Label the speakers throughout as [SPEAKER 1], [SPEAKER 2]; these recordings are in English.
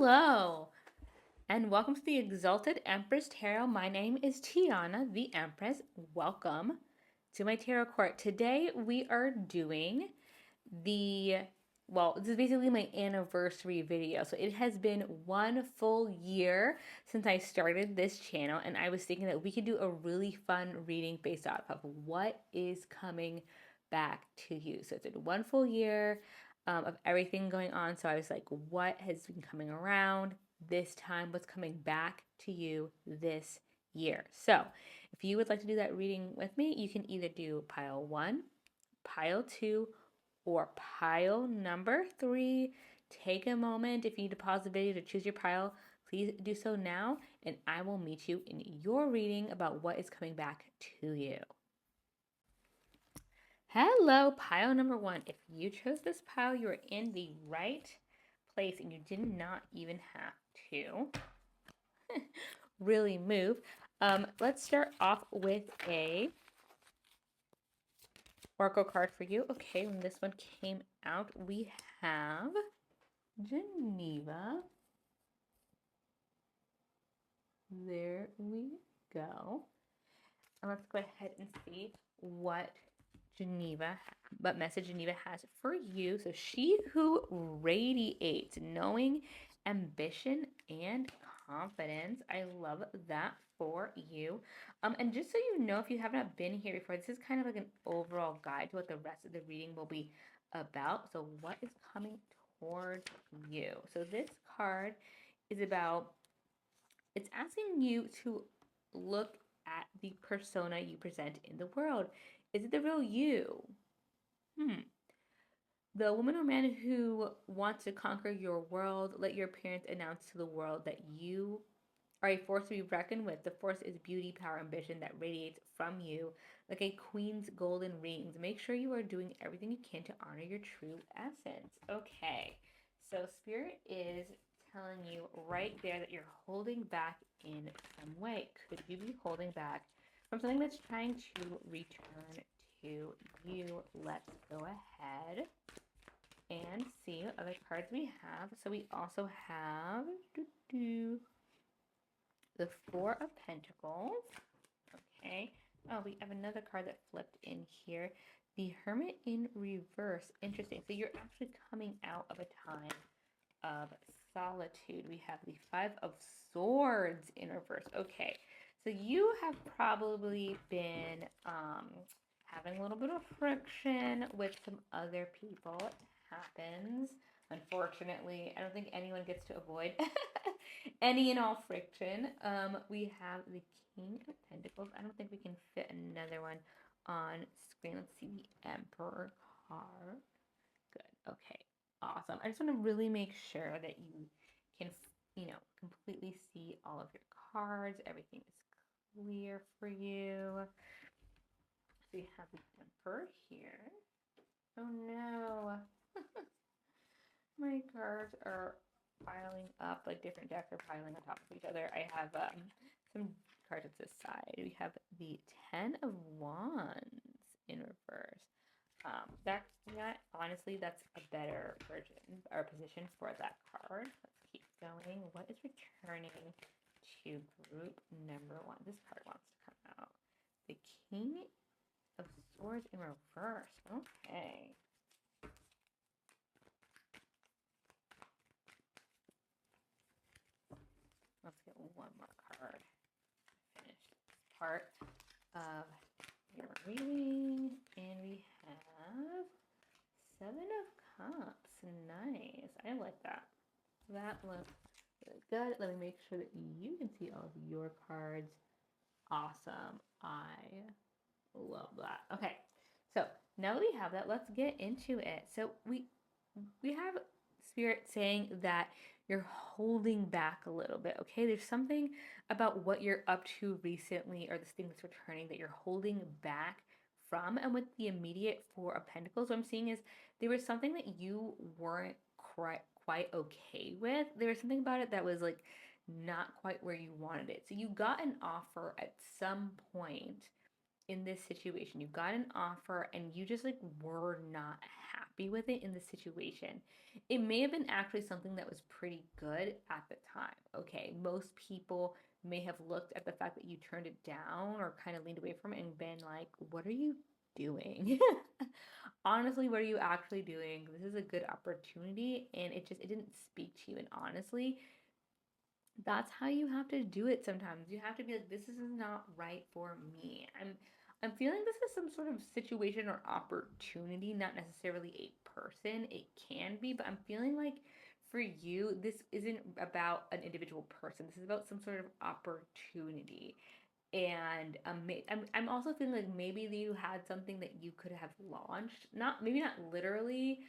[SPEAKER 1] Hello, and welcome to the Exalted Empress Tarot. My name is Tiana, the Empress. Welcome to my tarot court. Today we are doing this is basically my anniversary video. So it has been 1 full year since I started this channel, and I was thinking that we could do a really fun reading based off of what is coming back to you. So it's been 1 full year of everything going on. So I was like, what has been coming around this time? What's coming back to you this year? So if you would like to do that reading with me, you can either do pile 1, pile 2, or pile number 3. Take a moment. If you need to pause the video to choose your pile, please do so now, and I will meet you in your reading about what is coming back to you. Hello, pile number 1. If you chose this pile, you are in the right place and you did not even have to really move. Let's start off with a oracle card for you. Okay, when this one came out, we have Geneva. There we go. And let's go ahead and see what message Geneva has for you. So she who radiates knowing, ambition, and confidence. I love that for you. And just so you know, if you have not been here before, this is kind of like an overall guide to what the rest of the reading will be about. So what is coming towards you? So this card is it's asking you to look at the persona you present in the world. Is it the real you? The woman or man who wants to conquer your world, let your appearance announce to the world that you are a force to be reckoned with. The force is beauty, power, ambition that radiates from you like a queen's golden rings. Make sure you are doing everything you can to honor your true essence. Okay, so Spirit is telling you right there that you're holding back in some way. Could you be holding back from something that's trying to return to you? Let's go ahead and see what other cards we have. So we also have the Four of Pentacles. Okay. Oh, we have another card that flipped in here. The Hermit in reverse. Interesting. So you're actually coming out of a time of solitude. We have the Five of Swords in reverse. Okay. So you have probably been having a little bit of friction with some other people. It happens. Unfortunately, I don't think anyone gets to avoid any and all friction. We have the King of Pentacles. I don't think we can fit another one on screen. Let's see the Emperor card. Good. Okay. Awesome. I just want to really make sure that you can, completely see all of your cards. Everything is clear for you. So you have the Emperor here. Oh no. My cards are piling up, like different decks are piling on top of each other. I have some cards at this side. We have the Ten of Wands in reverse. Honestly, that's a better version or position for that card. Let's keep going. What is returning to group number 1? This card wants to come out. The King of Swords in reverse. Okay. Let's get one more card to finish this part of your reading. And we have Seven of Cups. Nice. I like that. That looks really good. Let me make sure that you can see all of your cards. Awesome. I love that. Okay. So now that we have that, let's get into it. So we have Spirit saying that you're holding back a little bit, okay? There's something about what you're up to recently or this thing that's returning that you're holding back from. And with the immediate Four of Pentacles, what I'm seeing is there was something that you weren't quite okay with. There was something about it that was like not quite where you wanted it. So you got an offer at some point in this situation. You got an offer and you just like were not happy with it in the situation. It may have been actually something that was pretty good at the time. Okay, most people may have looked at the fact that you turned it down or kind of leaned away from it and been like, what are you doing? Honestly, what are you actually doing? This is a good opportunity and it didn't speak to you. And honestly, that's how you have to do it sometimes. You have to be like, this is not right for me. I'm feeling this is some sort of situation or opportunity, not necessarily a person. It can be, but I'm feeling like for you, this isn't about an individual person. This is about some sort of opportunity. And I'm also feeling like maybe you had something that you could have launched, not maybe not literally,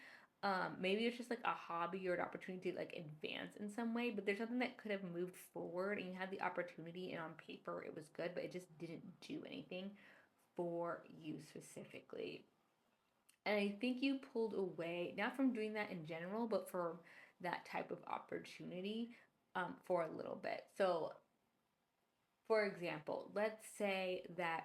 [SPEAKER 1] maybe it's just like a hobby or an opportunity to like advance in some way, but there's something that could have moved forward and you had the opportunity and on paper it was good, but it just didn't do anything for you specifically. And I think you pulled away, not from doing that in general, but from that type of opportunity for a little bit. So, for example, let's say that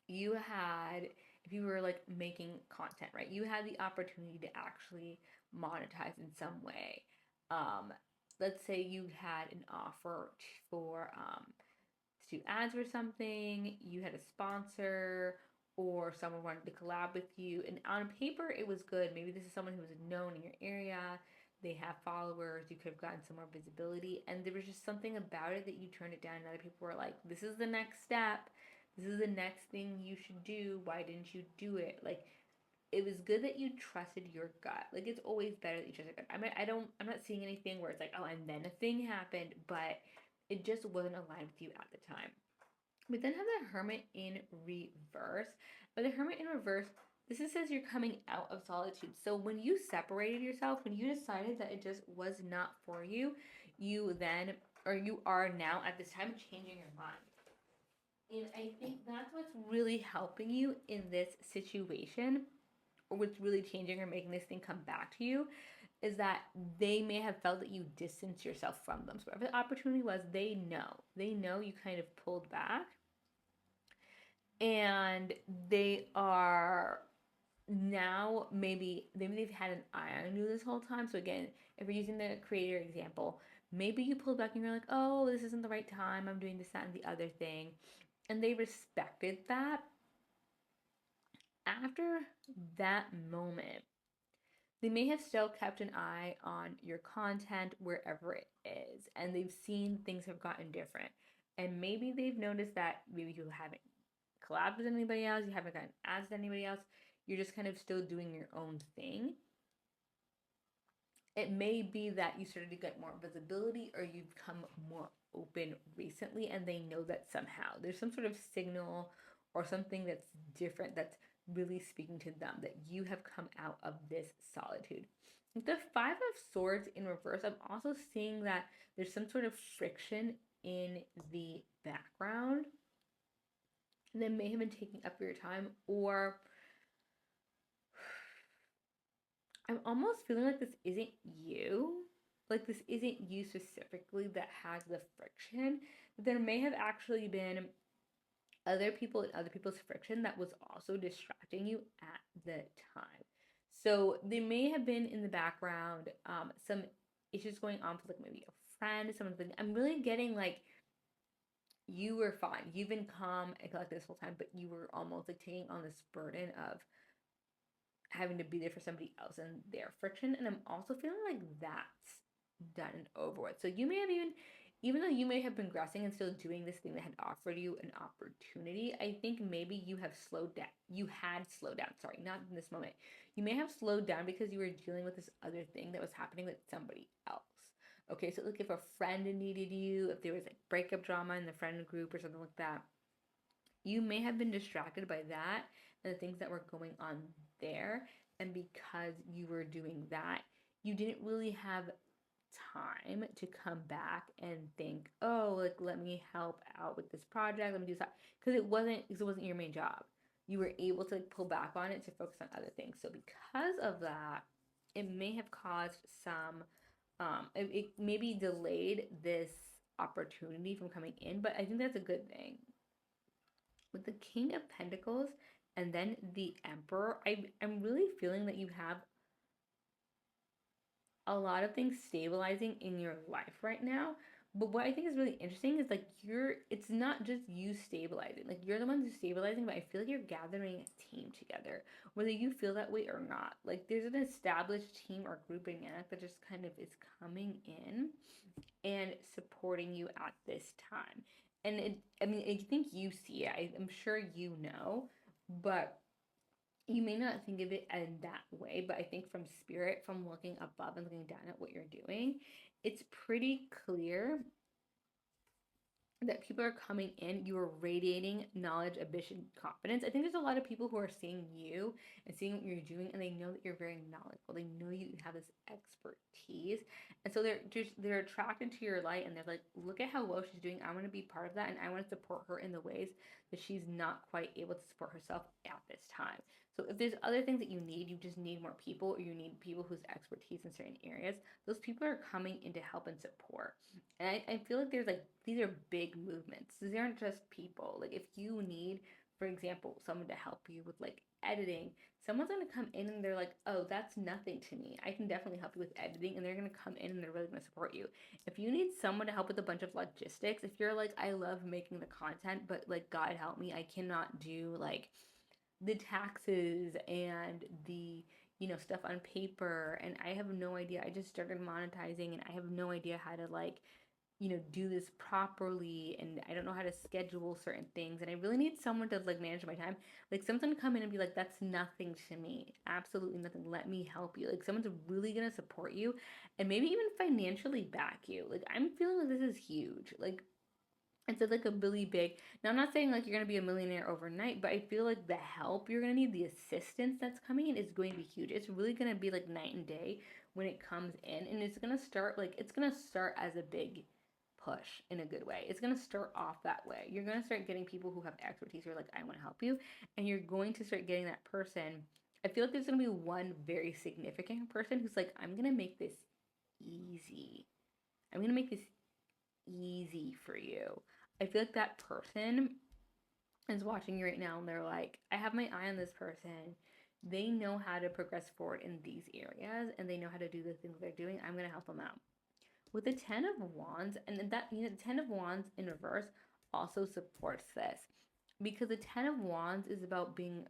[SPEAKER 1] you had, if you were like making content, right? You had the opportunity to actually monetize in some way. Um, let's say you had an offer for to do ads or something, you had a sponsor or someone wanted to collab with you, and on paper it was good. Maybe this is someone who was known in your area, they have followers, you could have gotten some more visibility, and there was just something about it that you turned it down, and other people were like, this is the next step, this is the next thing you should do, why didn't you do it? Like, it was good that you trusted your gut. Like, it's always better that you trust your gut. I'm not seeing anything where it's like, oh, and then a thing happened, but it just wasn't aligned with you at the time. We then have the Hermit in reverse. But the Hermit in reverse, this says you're coming out of solitude. So when you separated yourself, when you decided that it just was not for you, you then, or you are now at this time changing your mind. And I think that's what's really helping you in this situation, or what's really changing or making this thing come back to you, is that they may have felt that you distanced yourself from them. So whatever the opportunity was, they know. They know you kind of pulled back and they are now maybe they've had an eye on you this whole time. So again, if we're using the creator example, maybe you pulled back and you're like, oh, this isn't the right time, I'm doing this, that, and the other thing, and they respected that. After that moment, they may have still kept an eye on your content wherever it is, and they've seen things have gotten different, and maybe they've noticed that maybe you haven't collabed with anybody else, you haven't gotten ads with anybody else, you're just kind of still doing your own thing. It may be that you started to get more visibility or you've become more open recently and they know that somehow there's some sort of signal or something that's different that's really speaking to them that you have come out of this solitude. The Five of Swords in reverse, I'm also seeing that there's some sort of friction in the background that may have been taking up your time, or I'm almost feeling like this isn't you. Like, this isn't you specifically that has the friction. There may have actually been other people and other people's friction that was also distracting you at the time. So they may have been in the background, some issues going on with like maybe a friend, someone. I'm really getting like you were fine. You've been calm and collected this whole time, but you were almost like taking on this burden of having to be there for somebody else and their friction. And I'm also feeling like that's done and over with. So you may have even though you may have been progressing and still doing this thing that had offered you an opportunity, I think maybe you have slowed down. You had slowed down. Sorry, not in this moment. You may have slowed down because you were dealing with this other thing that was happening with somebody else. Okay, so like if a friend needed you, if there was like breakup drama in the friend group or something like that, you may have been distracted by that and the things that were going on there. And because you were doing that, you didn't really have time to come back and think, oh, like let me help out with this project, let me do that. Because it wasn't your main job. You were able to like pull back on it to focus on other things. So because of that, it may have caused some it maybe delayed this opportunity from coming in, but I think that's a good thing. with the King of Pentacles and then the Emperor, I'm really feeling that you have a lot of things stabilizing in your life right now. But what I think is really interesting is like it's not just you stabilizing. Like you're the one who's stabilizing, but I feel like you're gathering a team together, whether you feel that way or not. Like there's an established team or group dynamic that just kind of is coming in and supporting you at this time. And I mean, I think you see it. I'm sure you know, but you may not think of it in that way, but I think from spirit, from looking above and looking down at what you're doing, it's pretty clear that people are coming in, you are radiating knowledge, ambition, confidence. I think there's a lot of people who are seeing you and seeing what you're doing, and they know that you're very knowledgeable. They know you have this expertise, and so they're attracted to your light, and they're like, look at how well she's doing. I want to be part of that, and I want to support her in the ways that she's not quite able to support herself at this time. So if there's other things that you need, you just need more people, or you need people whose expertise in certain areas. Those people are coming in to help and support. And I feel like there's like these are big movements. These aren't just people. Like if you need, for example, someone to help you with like editing, someone's gonna come in and they're like, oh, that's nothing to me. I can definitely help you with editing, and they're gonna come in and they're really gonna support you. If you need someone to help with a bunch of logistics, if you're like, I love making the content, but like God help me, I cannot do like the taxes and the stuff on paper, and I have no idea. I just started monetizing and I have no idea how to like do this properly, and I don't know how to schedule certain things, and I really need someone to like manage my time. Like someone to come in and be like, that's nothing to me. Absolutely nothing. Let me help you. Like someone's really gonna support you and maybe even financially back you. Like I'm feeling like this is huge. Like it's like a really big. Now I'm not saying like you're gonna be a millionaire overnight, but I feel like the help you're gonna need, the assistance that's coming in is going to be huge. It's really gonna be like night and day when it comes in, and it's gonna start as a big push in a good way. It's going to start off that way. You're going to start getting people who have expertise who are like, I want to help you. And you're going to start getting that person. I feel like there's going to be one very significant person who's like, I'm going to make this easy. I'm going to make this easy for you. I feel like that person is watching you right now and they're like, I have my eye on this person. They know how to progress forward in these areas and they know how to do the things they're doing. I'm going to help them out with the Ten of Wands, and that the Ten of Wands in reverse also supports this because the Ten of Wands is about being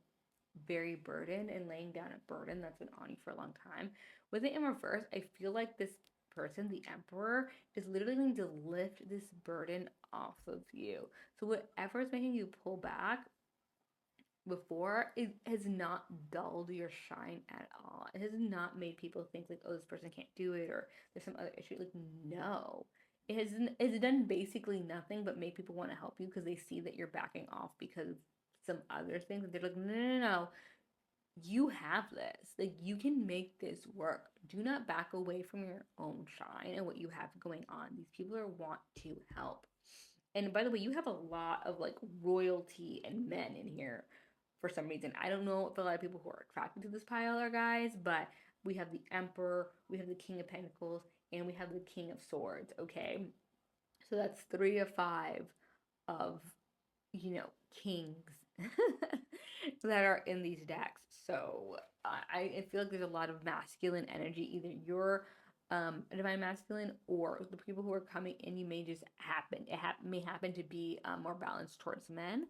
[SPEAKER 1] very burdened and laying down a burden that's been on you for a long time. With it in reverse, I feel like this person, the Emperor, is literally going to lift this burden off of you. So whatever is making you pull back before, it has not dulled your shine at all. It has not made people think like, oh, this person can't do it or there's some other issue. Like, no. It's done basically nothing but make people want to help you because they see that you're backing off because of some other things. And they're like, no, no, no, no. You have this. Like, you can make this work. Do not back away from your own shine and what you have going on. These people are want to help. And by the way, you have a lot of like royalty and men in here for some reason. I don't know if a lot of people who are attracted to this pile are guys, but we have the Emperor, we have the King of Pentacles, and we have the King of Swords, okay? So that's 3 of 5 of, kings that are in these decks. So I feel like there's a lot of masculine energy. Either you're a divine masculine or the people who are coming in, you may just may happen to be more balanced towards men,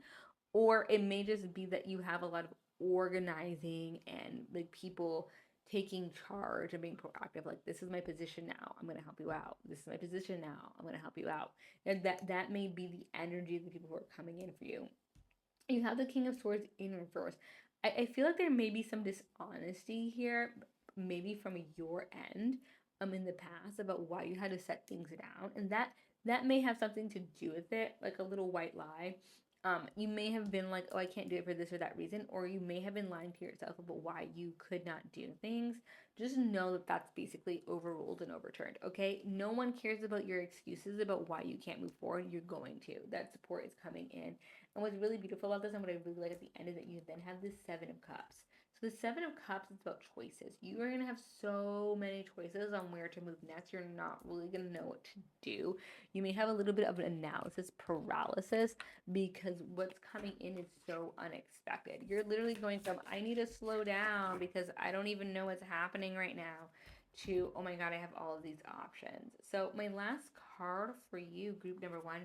[SPEAKER 1] or it may just be that you have a lot of organizing and like people taking charge and being proactive. Like, this is my position now, I'm going to help you out. This is my position now, I'm going to help you out. And that may be the energy of the people who are coming in for you. You have the King of Swords in reverse. I feel like there may be some dishonesty here, maybe from your end, in the past about why you had to set things down, and that may have something to do with it, like a little white lie. You may have been like, oh, I can't do it for this or that reason, or you may have been lying to yourself about why you could not do things. Just know that that's basically overruled and overturned, okay? No one cares about your excuses about why you can't move forward. You're going to. That support is coming in. And what's really beautiful about this, and what I really like at the end, is that you then have this Seven of Cups. So the Seven of Cups is about choices. You are going to have so many choices on where to move next. You're not really going to know what to do. You may have a little bit of an analysis paralysis because what's coming in is so unexpected. You're literally going from, I need to slow down because I don't even know what's happening right now, to, oh my God, I have all of these options. So my last card for you, group number 1,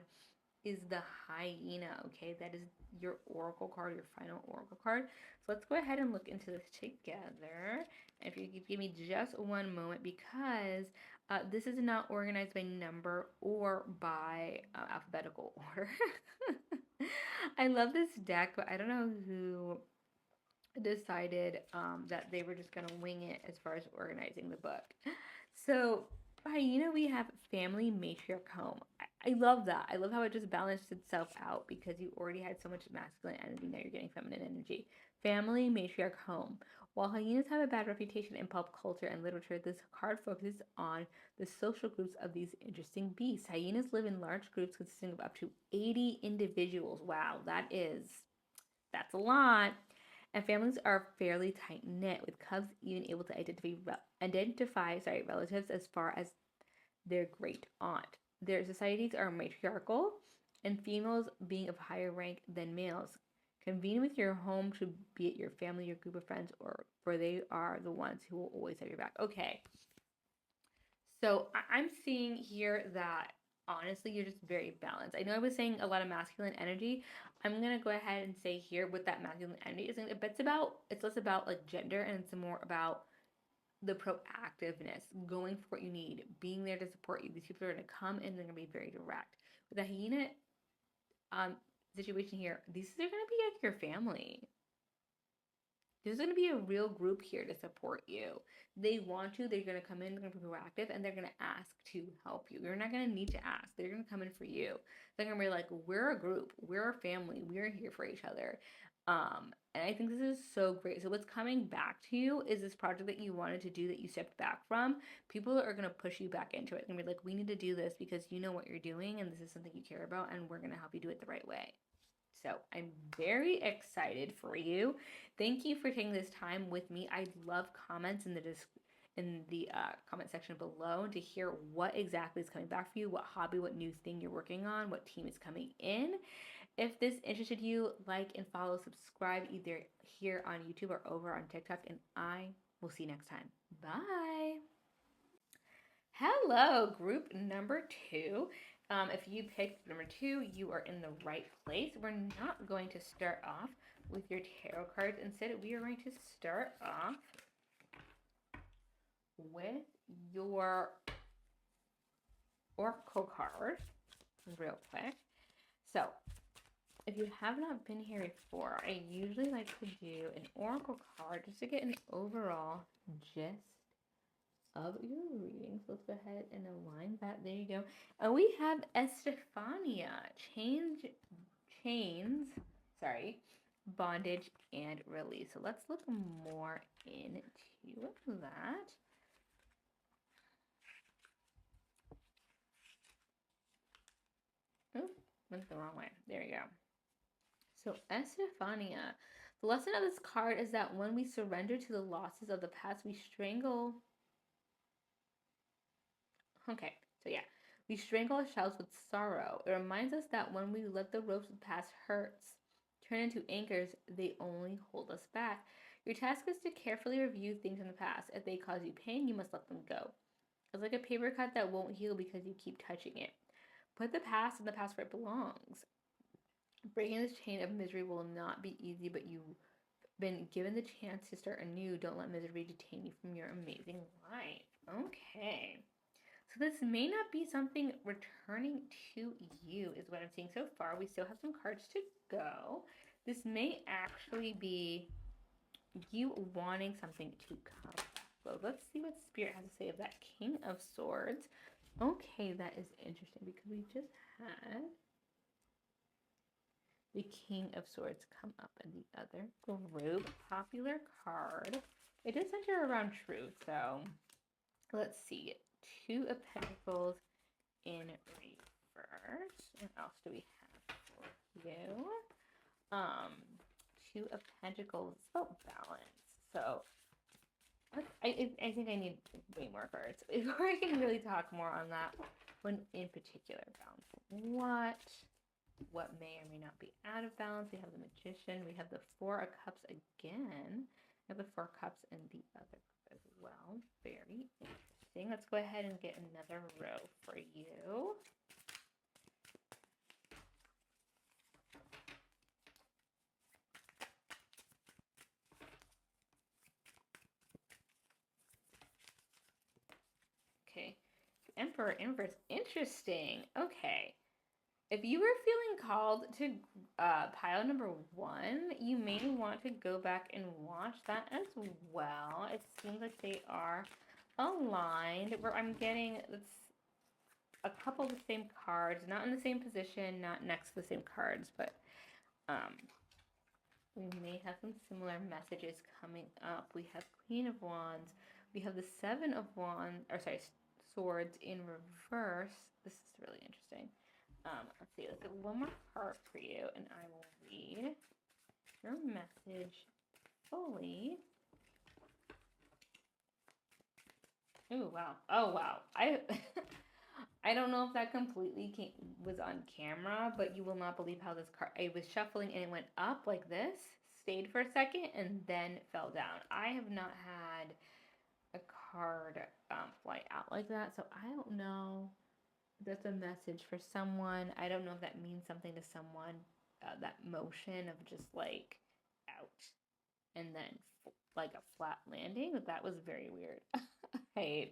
[SPEAKER 1] is the hyena. Okay, that is your oracle card, your final oracle card. So let's go ahead and look into this together. If you give me just one moment, because this is not organized by number or by alphabetical order. I love this deck, but I don't know who decided that they were just going to wing it as far as organizing the book. So, hyena, we have family matriarch home. I love that. I love how it just balanced itself out because you already had so much masculine energy. Now you're getting feminine energy. Family matriarch home. While hyenas have a bad reputation in pop culture and literature, this card focuses on the social groups of these interesting beasts. Hyenas live in large groups consisting of up to 80 individuals. Wow, that's a lot. And families are fairly tight knit, with cubs even able to identify relatives as far as their great aunt. Their societies are matriarchal, and females being of higher rank than males. Convene with your home to be it your family, your group of friends, or for they are the ones who will always have your back. Okay, so I'm seeing here that honestly, you're just very balanced. I know I was saying a lot of masculine energy. I'm gonna go ahead and say here with that masculine energy, it's less about like gender and it's more about the proactiveness, going for what you need, being there to support you. These people are gonna come and they're gonna be very direct. With the hyena situation here, these are gonna be like your family. There's going to be a real group here to support you. They want to, they're going to come in, they're going to be proactive, and they're going to ask to help you. You're not going to need to ask. They're going to come in for you. They're going to be like, we're a group, we're a family, we're here for each other. And I think this is so great. So what's coming back to you is this project that you wanted to do that you stepped back from. People are going to push you back into it. They're going to be like, we need to do this because you know what you're doing and this is something you care about and we're going to help you do it the right way. So I'm very excited for you. Thank you for taking this time with me. I love comments in the comment section below to hear what exactly is coming back for you, what hobby, what new thing you're working on, what team is coming in. If this interested you, like and follow, subscribe either here on YouTube or over on TikTok, and I will see you next time. Bye. Hello, group number 2. If you picked number 2, you are in the right place. We're not going to start off with your tarot cards. Instead, we are going to start off with your oracle card real quick. So, if you have not been here before, I usually like to do an oracle card just to get an overall gist of your reading. So let's go ahead and align that. There you go. And we have Estefania, bondage and release. So let's look more into that. Oh, went the wrong way. There you go. So Estefania, the lesson of this card is that when we surrender to the losses of the past, we strangle. Okay, so yeah, we strangle ourselves with sorrow. It reminds us that when we let the ropes of the past hurts turn into anchors, they only hold us back. Your task is to carefully review things in the past. If they cause you pain, you must let them go. It's like a paper cut that won't heal because you keep touching it. Put the past in the past where it belongs. Breaking this chain of misery will not be easy, but you've been given the chance to start anew. Don't let misery detain you from your amazing life. Okay. So this may not be something returning to you is what I'm seeing so far. We still have some cards to go. This may actually be you wanting something to come back. So let's see what Spirit has to say of that King of Swords. Okay, that is interesting because we just had the King of Swords come up in the other group. Popular card. It does center around truth, so let's see. 2 of Pentacles in reverse. What else do we have for you? 2 of Pentacles. It's about balance. So I think I need way more cards before I can really talk more on that one in particular. Balance what may or may not be out of balance. We have the Magician. We have the Four of Cups again. We have the Four of Cups in the other as well. Very interesting. Let's go ahead and get another row for you. Okay. Emperor, Empress. Interesting. Okay. If you were feeling called to pile number 1, you may want to go back and watch that as well. It seems like they are aligned. Where I'm getting a couple of the same cards, not in the same position, not next to the same cards, but we may have some similar messages coming up. We have Queen of Wands. We have the Seven of Wands, or sorry, Swords in reverse. This is really interesting. Let's see. Let's get one more card for you, and I will read your message fully. Oh wow! Oh wow! I don't know if that completely was on camera, but you will not believe how this card. I was shuffling and it went up like this, stayed for a second, and then fell down. I have not had a card fly out like that, so I don't know. That's a message for someone. I don't know if that means something to someone. That motion of just like out and then like a flat landing. That was very weird. I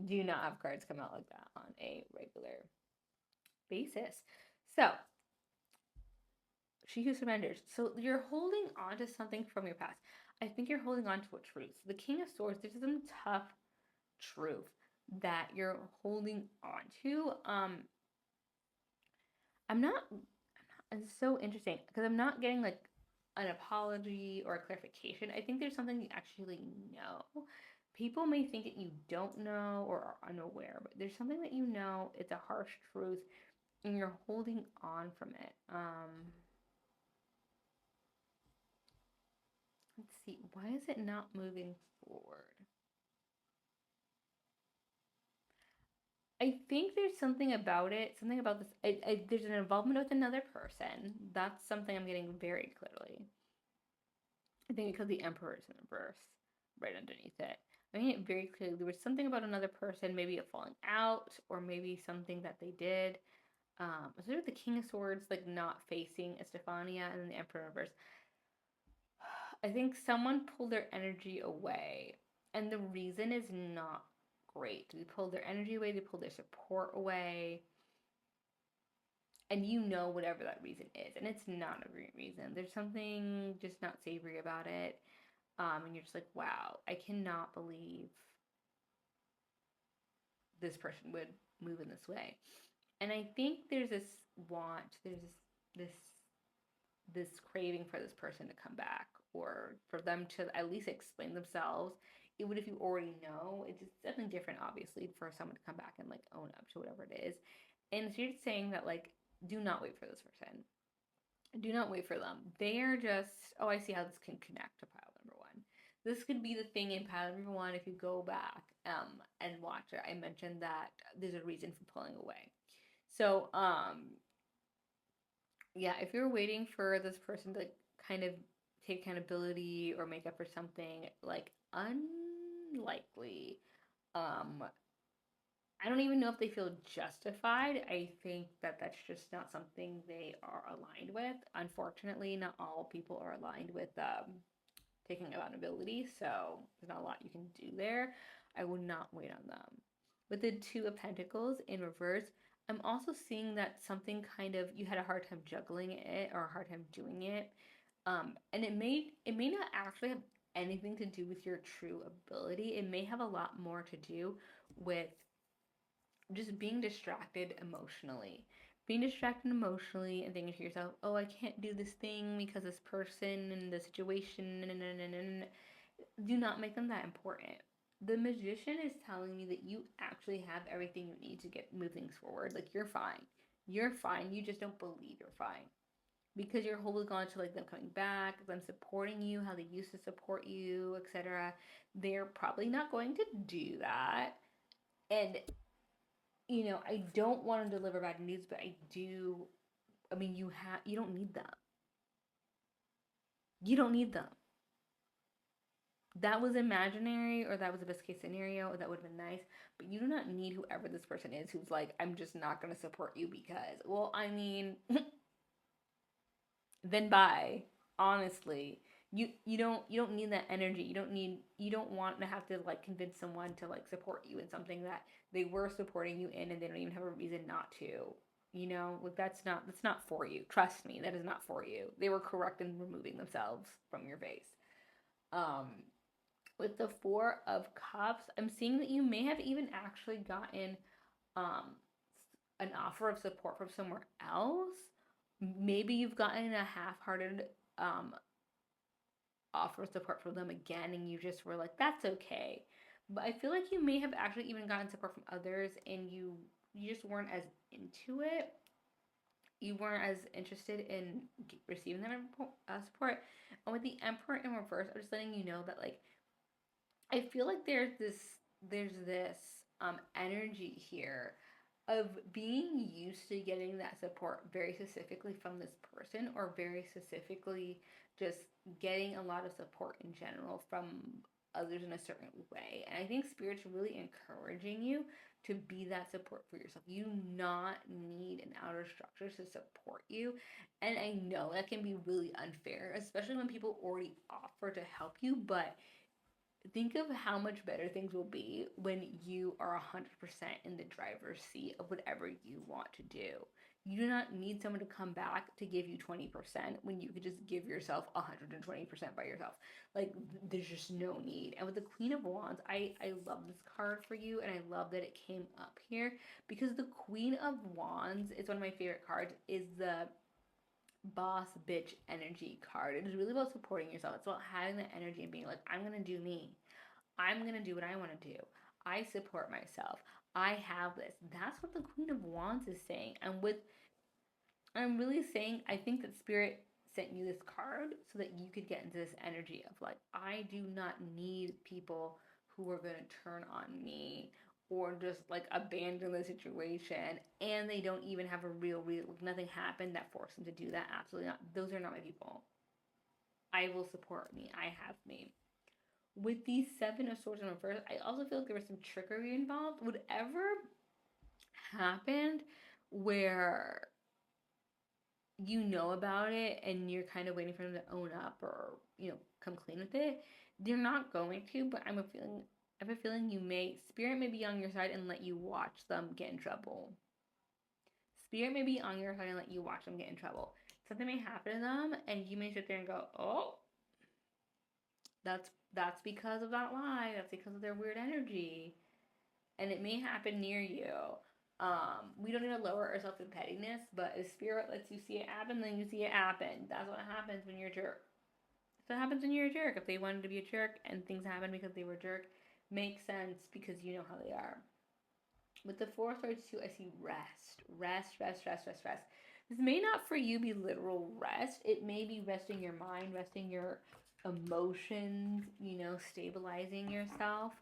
[SPEAKER 1] do not have cards come out like that on a regular basis. So, She Who Surrenders. So you're holding on to something from your past. I think you're holding on to a truth. The King of Swords, there's some tough truth that you're holding on to. It's so interesting because I'm not getting like an apology or a clarification. I think there's something you actually know. People may think that you don't know or are unaware, but there's something that you know. It's a harsh truth and you're holding on from it. Let's see. Why is it not moving forward? I think there's something about it, something about this. There's an involvement with another person. That's something I'm getting very clearly. I think because the Emperor is in reverse right underneath it. I mean it very clearly. There was something about another person, maybe a falling out, or maybe something that they did. So with the King of Swords, like not facing Estefania, and then the Emperor in reverse. I think someone pulled their energy away, and the reason is not great. They pulled their energy away, they pulled their support away, and you know whatever that reason is, and it's not a great reason. There's something just not savory about it, and you're just like, wow, I cannot believe this person would move in this way. And I think there's this want, there's this craving for this person to come back or for them to at least explain themselves. Even if you already know, it's something different, obviously, for someone to come back and like own up to whatever it is. And so you're saying that like, do not wait for this person. Do not wait for them. They're just, oh, I see how this can connect to pile number 1. This could be the thing in pile number 1 if you go back and watch it. I mentioned that there's a reason for pulling away. So yeah, if you're waiting for this person to kind of take accountability or make up for something, like unlikely. I don't even know if they feel justified. I think that that's just not something they are aligned with. Unfortunately, not all people are aligned with taking accountability, so there's not a lot you can do there. I would not wait on them. With the Two of Pentacles in reverse, I'm also seeing that something kind of you had a hard time juggling it or a hard time doing it, and it may not actually have anything to do with your true ability. It may have a lot more to do with just being distracted emotionally. Being distracted emotionally and thinking to yourself, oh, I can't do this thing because this person and the situation. Do not make them that important. The Magician is telling me that you actually have everything you need to move things forward. Like, you're fine. You're fine. You just don't believe you're fine. because you're holding on to like them coming back, them supporting you, how they used to support you, etc. They're probably not going to do that. And I don't want to deliver bad news, but I do. I mean, you don't need them. You don't need them. That was imaginary, or that was a best case scenario, or that would have been nice, but you do not need whoever this person is who's like, I'm just not going to support you because, well, I mean, then bye. Honestly, you don't need that energy. You don't want to have to like convince someone to like support you in something that they were supporting you in and they don't even have a reason not to. Like that's not for you. Trust me, that is not for you. They were correct in removing themselves from your face. Um with the 4 of Cups, I'm seeing that you may have even actually gotten um an offer of support from somewhere else. Maybe you've gotten a half-hearted um offer of support from them again, and you just were like, that's okay. But I feel like you may have actually even gotten support from others, and you just weren't as into it. You weren't as interested in receiving that support. And with the Emperor in reverse, I'm just letting you know that like I feel like there's this energy here of being used to getting that support very specifically from this person, or very specifically just getting a lot of support in general from others in a certain way. And I think Spirit's really encouraging you to be that support for yourself. You do not need an outer structure to support you. And I know that can be really unfair, especially when people already offer to help you, but think of how much better things will be when you are 100% in the driver's seat of whatever you want to do. You do not need someone to come back to give you 20% when you could just give yourself 120% by yourself. Like, there's just no need. And with the Queen of Wands, I love this card for you, and I love that it came up here because the Queen of Wands is one of my favorite cards, is the boss bitch energy card. It is really about supporting yourself. It's about having that energy and being like, I'm going to do me. I'm going to do what I want to do. I support myself. I have this. That's what the Queen of Wands is saying. I'm really saying, I think that Spirit sent you this card so that you could get into this energy of like, I do not need people who are going to turn on me or just like abandon the situation, and they don't even have a real like, nothing happened that forced them to do that. Absolutely not. Those are not my people. I will support me. I have me. With the 7 of Swords in reverse, I also feel like there was some trickery involved. Whatever happened where you know about it and you're kind of waiting for them to own up, or come clean with it, they're not going to. But I have a feeling Spirit may be on your side and let you watch them get in trouble. Spirit may be on your side and let you watch them get in trouble. Something may happen to them, and you may sit there and go, "Oh, that's because of that lie. That's because of their weird energy." And it may happen near you. We don't need to lower ourselves in pettiness, but if Spirit lets you see it happen, then you see it happen. That's what happens when you're a jerk. So it happens when you're a jerk. If they wanted to be a jerk and things happen because they were a jerk, makes sense because you know how they are. With the 4 of Swords too, I see rest. Rest, rest, rest, rest, rest. This may not for you be literal rest. It may be resting your mind, resting your emotions, stabilizing yourself.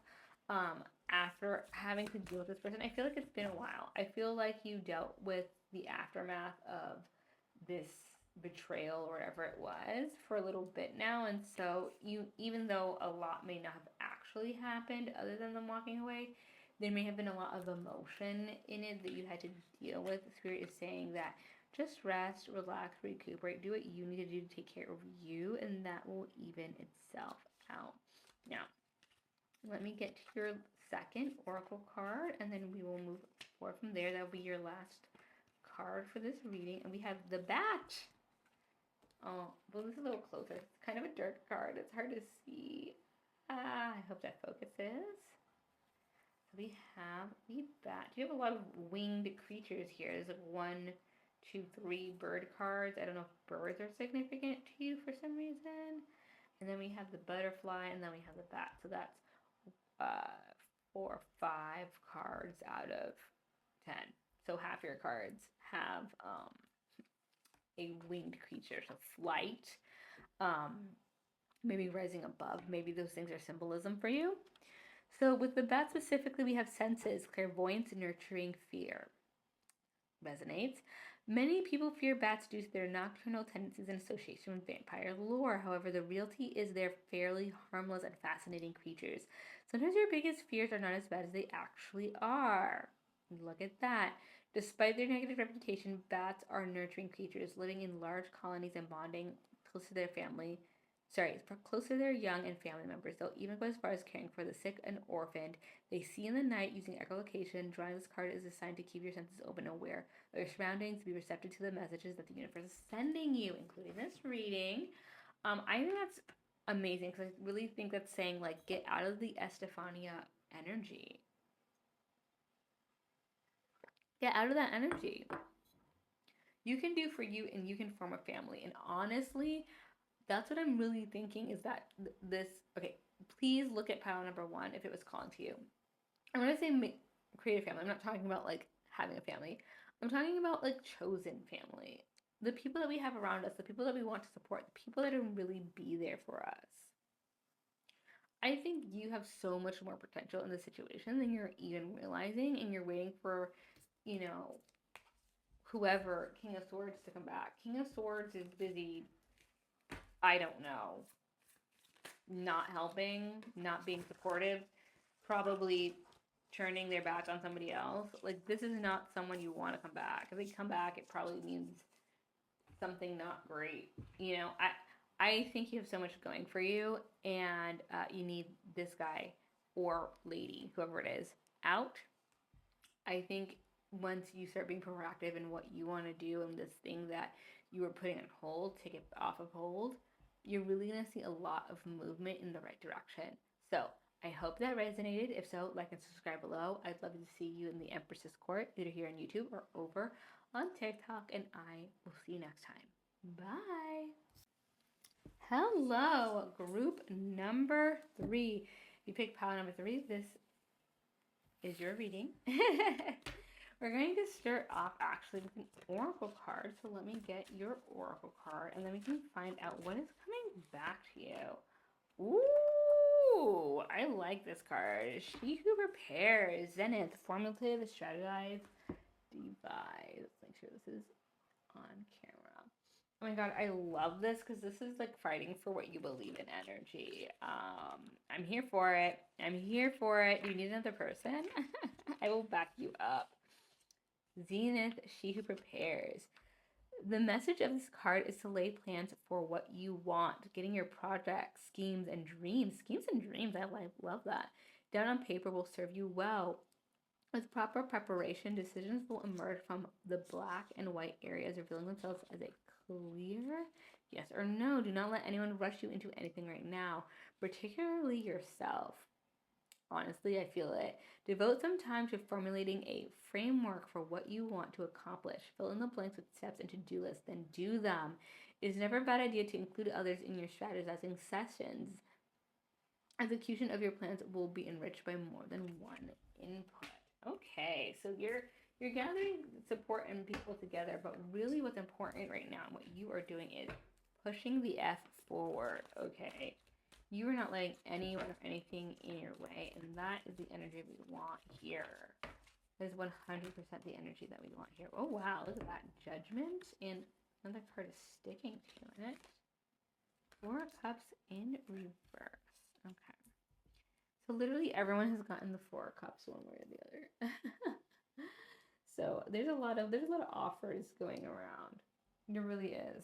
[SPEAKER 1] After having to deal with this person, I feel like it's been a while. I feel like you dealt with the aftermath of this betrayal or whatever it was for a little bit now, and so even though a lot may not have actually happened other than them walking away, there may have been a lot of emotion in it that you had to deal with. The Spirit is saying that just rest, relax, recuperate, do what you need to do to take care of you, and that will even itself out. Now, let me get to your second oracle card, and then we will move forward from there. That will be your last card for this reading. And we have the Bat. Oh, well, this is a little closer. It's kind of a dark card. It's hard to see. I hope that focuses. So we have the Bat. You have a lot of winged creatures here. There's like 1, 2, 3 bird cards. I don't know if birds are significant to you for some reason. And then we have the butterfly, and then we have the bat. So that's 4 or 5 cards out of 10. So half your cards have a winged creature, so flight, um, maybe rising above. Maybe those things are symbolism for you. So with the bat specifically, we have senses, clairvoyance, nurturing fear. Resonates. Many people fear bats due to their nocturnal tendencies and association with vampire lore. However, the reality is they're fairly harmless and fascinating creatures. Sometimes your biggest fears are not as bad as they actually are. Look at that. Despite their negative reputation, bats are nurturing creatures living in large colonies and bonding close to their family. Close to their young and family members. They'll even go as far as caring for the sick and orphaned. They see in the night using echolocation. Drawing this card is a sign to keep your senses open and aware of your surroundings, be receptive to the messages that the universe is sending you, including this reading. I think that's amazing because I really think that's saying, like, get out of the Estefania energy. Get out of that energy. You can do for you and you can form a family. And honestly, that's what I'm really thinking is that this, okay, please look at pile number 1 if it was calling to you. I'm going to say create a family. I'm not talking about like having a family. I'm talking about like chosen family. The people that we have around us, the people that we want to support, the people that will really be there for us. I think you have so much more potential in this situation than you're even realizing, and you're waiting for, you know, whoever, King of Swords, to come back. King of Swords is busy, I don't know, not helping, not being supportive, probably turning their back on somebody else. Like, this is not someone you want to come back. If they come back, it probably means something not great. You know, I think you have so much going for you, and you need this guy or lady, whoever it is, out. I think once you start being proactive in what you want to do and this thing that you were putting on hold, take it off of hold, you're really going to see a lot of movement in the right direction. So I hope that resonated. If so, like and subscribe below. I'd love to see you in the Empress's Court, either here on YouTube or over on TikTok, and I will see you next time. Bye. Hello, group number 3. If you pick pile number 3, this is your reading. We're going to start off actually with an oracle card. So let me get your oracle card, and then we can find out what is coming back to you. Ooh, I like this card. She who prepares. Zenith, formulative, strategize, devise. Let's make sure this is on camera. Oh my god, I love this because this is like fighting for what you believe in energy. I'm here for it. I'm here for it. Do you need another person? I will back you up. Zenith, she who prepares. The message of this card is to lay plans for what you want, getting your projects, schemes, and dreams. Schemes and dreams, I love that. Down on paper will serve you well. With proper preparation, decisions will emerge from the black and white areas, revealing themselves as a clear yes or no. Do not let anyone rush you into anything right now, particularly yourself. Honestly, I feel it. Devote some time to formulating a framework for what you want to accomplish. Fill in the blanks with steps and to-do lists, then do them. It is never a bad idea to include others in your strategizing sessions. Execution of your plans will be enriched by more than one input. Okay, so you're gathering support and people together, but really what's important right now and what you are doing is pushing the F forward, okay? You are not letting anyone or anything in your way, and that is the energy we want here. That is 100% the energy that we want here. Oh, wow, look at that. Judgment, and another card is sticking to it. 4 Cups in reverse. Okay. So literally everyone has gotten the 4 Cups one way or the other. So there's a lot of offers going around. There really is.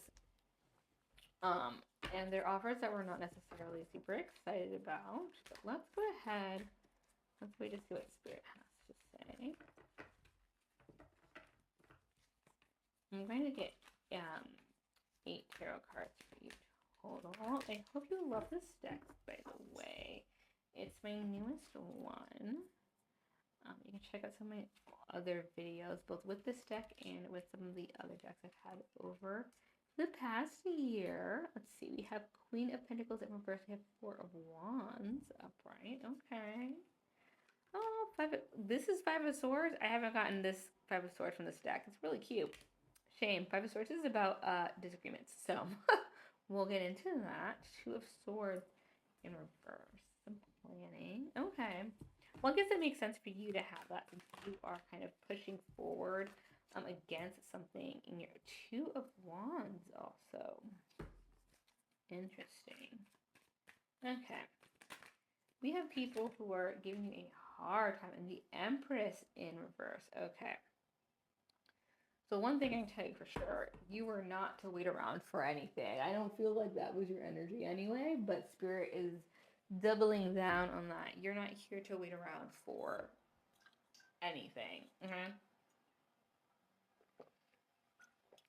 [SPEAKER 1] And they're offers that we're not necessarily super excited about. But let's go ahead. Let's wait to see what Spirit has to say. I'm going to get 8 tarot cards for you total. I hope you love this deck, by the way. It's my newest one. You can check out some of my other videos, both with this deck and with some of the other decks I've had over the past year. Let's see. We have Queen of Pentacles in reverse. We have 4 of Wands upright. Okay. Oh, this is 5 of Swords. I haven't gotten this 5 of Swords from this deck. It's really cute. Shame. Five of Swords is about disagreements. So we'll get into that. Two of Swords in reverse. Some planning. Okay. Well, I guess it makes sense for you to have that since you are kind of pushing forward against something in your Two of Wands also. Interesting. Okay. We have people who are giving you a hard time, and the Empress in reverse. Okay. So one thing I can tell you for sure, you were not to wait around for anything. I don't feel like that was your energy anyway, but Spirit is doubling down on that. You're not here to wait around for anything. Okay?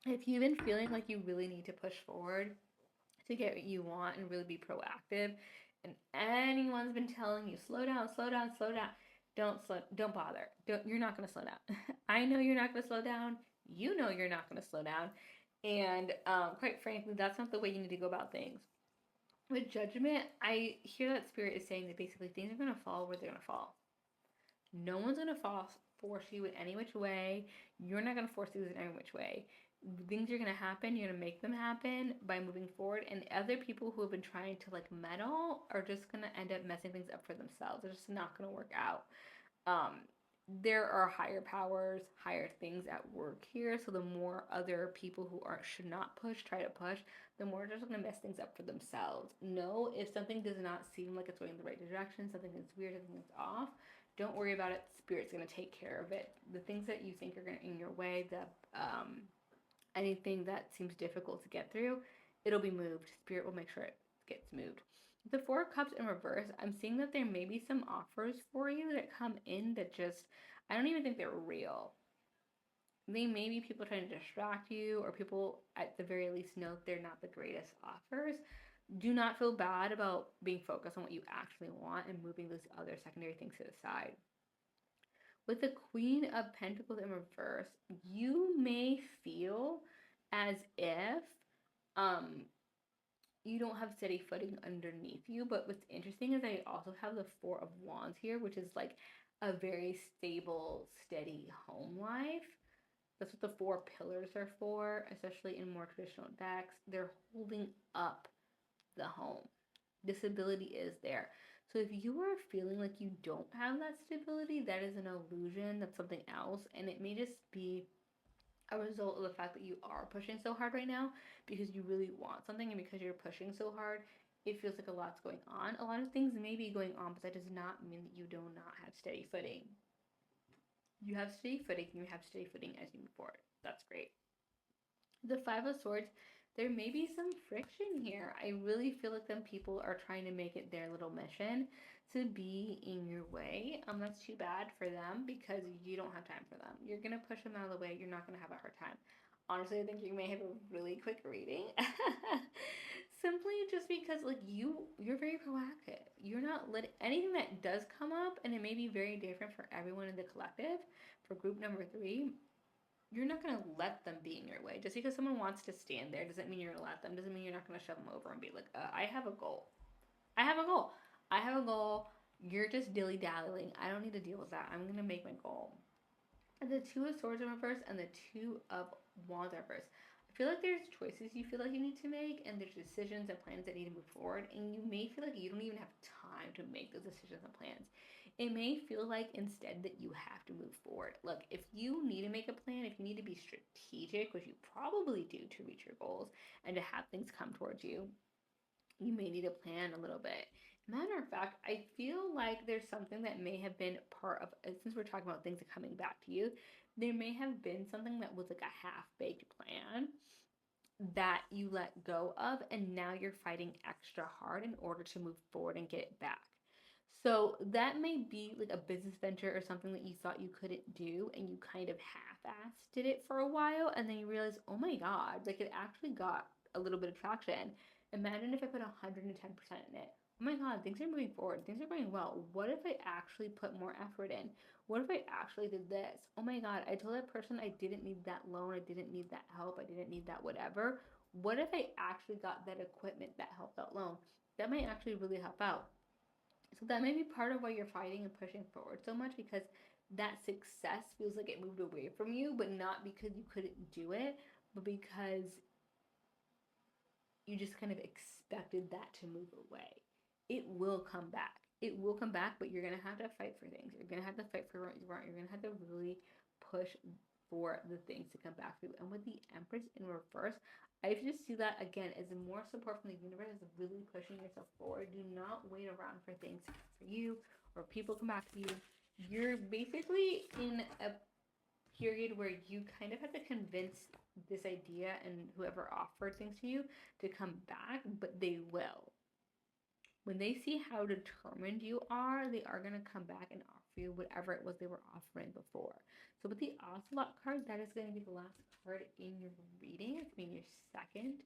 [SPEAKER 1] If you've been feeling like you really need to push forward to get what you want and really be proactive, and anyone's been telling you slow down, slow down, slow down, don't bother. You're not going to slow down. I know you're not going to slow down. You know you're not going to slow down. And quite frankly, that's not the way you need to go about things. With Judgment, I hear that Spirit is saying that basically things are going to fall where they're going to fall. No one's going to force you in any which way. You're not going to force things in any which way. Things are going to happen. You're going to make them happen by moving forward. And other people who have been trying to like meddle are just going to end up messing things up for themselves. It's just not going to work out. There are higher powers, higher things at work here. So the more other people who should not push try to push, the more they're just going to mess things up for themselves. No, if something does not seem like it's going in the right direction, something is weird, something is off, don't worry about it. Spirit's going to take care of it. The things that you think are going to in your way, anything that seems difficult to get through, it'll be moved. Spirit will make sure it gets moved. The Four of Cups in reverse, I'm seeing that there may be some offers for you that come in that just, I don't even think they're real. They may be people trying to distract you, or people at the very least know they're not the greatest offers. Do not feel bad about being focused on what you actually want and moving those other secondary things to the side. With the Queen of Pentacles in reverse, you may feel as if you don't have steady footing underneath you. But what's interesting is I also have the Four of Wands here, which is like a very stable, steady home life. That's what the four pillars are for, especially in more traditional decks. They're holding up the home. This ability is there. So if you are feeling like you don't have that stability, that is an illusion. That's something else. And it may just be a result of the fact that you are pushing so hard right now because you really want something, and because you're pushing so hard, it feels like a lot's going on. A lot of things may be going on, but that does not mean that you do not have steady footing. You have steady footing, and you have steady footing as you move forward. That's great. The Five of Swords, there may be some friction here. I really feel like them people are trying to make it their little mission to be in your way. That's too bad for them because you don't have time for them. You're gonna push them out of the way. You're not gonna have a hard time. Honestly, I think you may have a really quick reading. Simply just because like you're very proactive. You're not letting anything that does come up, and it may be very different for everyone in the collective. For group number 3, you're not going to let them be in your way. Just because someone wants to stand there doesn't mean you're going to let them. Doesn't mean you're not going to shove them over and be like, I have a goal. I have a goal. I have a goal. You're just dilly-dallying. I don't need to deal with that. I'm going to make my goal. And the Two of Swords in reverse and the Two of Wands in reverse. I feel like there's choices you feel like you need to make, and there's decisions and plans that need to move forward, and you may feel like you don't even have time to make those decisions and plans. It may feel like instead that you have to move forward. Look, if you need to make a plan, if you need to be strategic, which you probably do to reach your goals and to have things come towards you, you may need to plan a little bit. Matter of fact, I feel like there's something that may have been part of, since we're talking about things coming back to you, there may have been something that was like a half-baked plan that you let go of, and now you're fighting extra hard in order to move forward and get it back. So that may be like a business venture or something that you thought you couldn't do, and you kind of half-assed did it for a while, and then you realize, oh my God, like it actually got a little bit of traction. Imagine if I put 110% in it. Oh my God, things are moving forward. Things are going well. What if I actually put more effort in? What if I actually did this? Oh my God, I told that person I didn't need that loan. I didn't need that help. I didn't need that whatever. What if I actually got that equipment that helped that loan? That might actually really help out. So that may be part of why you're fighting and pushing forward so much, because that success feels like it moved away from you, but not because you couldn't do it, but because you just kind of expected that to move away. It will come back. It will come back, but you're gonna have to fight for things. You're gonna have to fight for what you want. You're gonna have to really push for the things to come back to you. And with the Empress in reverse, I just see that again as more support from the universe, is really pushing yourself forward. Do not wait around for things to come for you or people come back to you. You're basically in a period where you kind of have to convince this idea and whoever offered things to you to come back, but they will. When they see how determined you are, they are going to come back and offer you whatever it was they were offering before. So with the Ocelot card, that is going to be the last card in your reading. It's going to be your second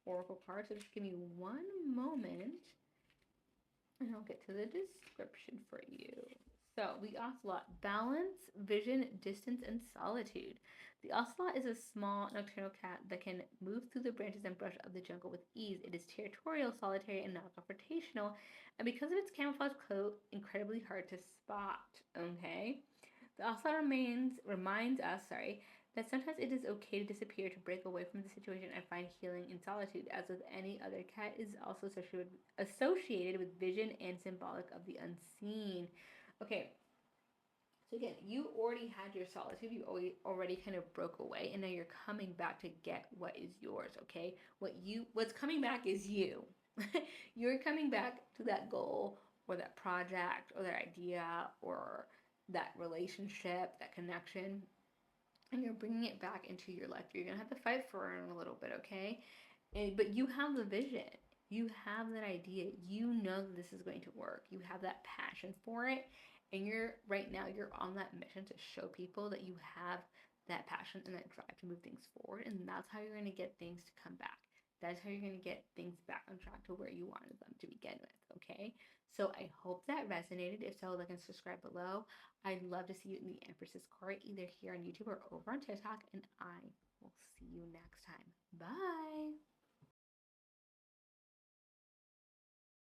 [SPEAKER 1] oracle card. So just give me one moment and I'll get to the description for you. So the ocelot: balance, vision, distance, and solitude. The ocelot is a small nocturnal cat that can move through the branches and brush of the jungle with ease. It is territorial, solitary, and not confrontational, and because of its camouflage coat, incredibly hard to spot. Okay, the ocelot reminds us, that sometimes it is okay to disappear, to break away from the situation and find healing in solitude. As with any other cat, is also associated with vision and symbolic of the unseen. Okay, so again, you already had your solitude. You already kind of broke away, and now you're coming back to get what is yours. Okay, what's coming back is you. You're coming back to that goal or that project or that idea or that relationship, that connection, and you're bringing it back into your life. You're gonna have to fight for it in a little bit, okay? But you have the vision. You have that idea. You know that this is going to work. You have that passion for it, and you're on that mission to show people that you have that passion and that drive to move things forward, and that's how you're gonna get things to come back. That's how you're gonna get things back on track to where you wanted them to begin with, okay? So I hope that resonated. If so, like and subscribe below. I'd love to see you in the Empress's court, either here on YouTube or over on TikTok, and I will see you next time. Bye!